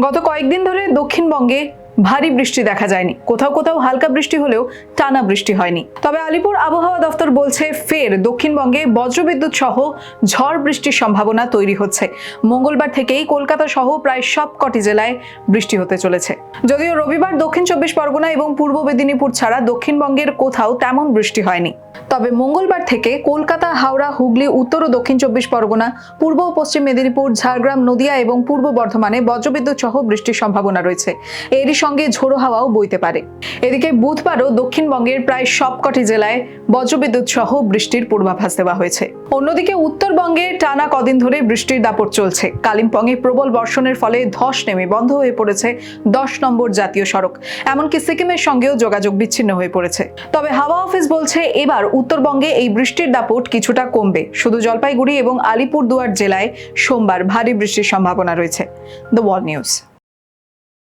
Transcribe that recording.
গত কয়েকদিন ধরে দক্ষিণবঙ্গে ভারী বৃষ্টি দেখা যায়নি, কোথাও কোথাও হালকা বৃষ্টি হলেও টানা বৃষ্টি হয়নি। তবে আলিপুর আবহাওয়া দফতর বলছে ফের দক্ষিণবঙ্গে বজ্রবিদ্যুৎ সহ ঝড় বৃষ্টির সম্ভাবনা তৈরি হচ্ছে। মঙ্গলবার থেকেই কলকাতা সহ প্রায় সবকটি জেলায় বৃষ্টি হতে চলেছে। যদিও রবিবার দক্ষিণ 24 পরগনা এবং পূর্ব মেদিনীপুর ছাড়া দক্ষিণবঙ্গের কোথাও তেমন বৃষ্টি হয়নি। তবে মঙ্গলবার থেকে কলকাতা, হাওড়া, হুগলি, উত্তর ও দক্ষিণ 24 পরগনা, পূর্ব ও পশ্চিম মেদিনীপুর, ঝাড়গ্রাম, নদিয়া এবং পূর্ব বর্ধমানে বজ্রবিদ্যুৎ সহ বৃষ্টির সম্ভাবনা রয়েছে। এরই সঙ্গে ঝোড়ো হাওয়াও বইতে পারে। এদিকে বুধবারও দক্ষিণবঙ্গের প্রায় সবকটি জেলায় বজ্রবিদ্যুৎ সহ বৃষ্টির পূর্বাভাস দেওয়া হয়েছে। অন্যদিকে উত্তরবঙ্গে টানা কদিন ধরে বৃষ্টির দাপট চলছে। কালিম্পংয়ে প্রবল বর্ষণের ফলে ধস নেমে বন্ধ হয়ে পড়েছে 10 নম্বর জাতীয় সড়ক। এমনকি সিকিমের সঙ্গেও যোগাযোগ বিচ্ছিন্ন হয়ে পড়েছে। তবে হাওয়া অফিস বলছে এবার উত্তরবঙ্গে এই বৃষ্টির দাপট কিছুটা কমবে। শুধু জলপাইগুড়ি এবং আলিপুরদুয়ার জেলায় সোমবার ভারী বৃষ্টির সম্ভাবনা রয়েছে। The wall news.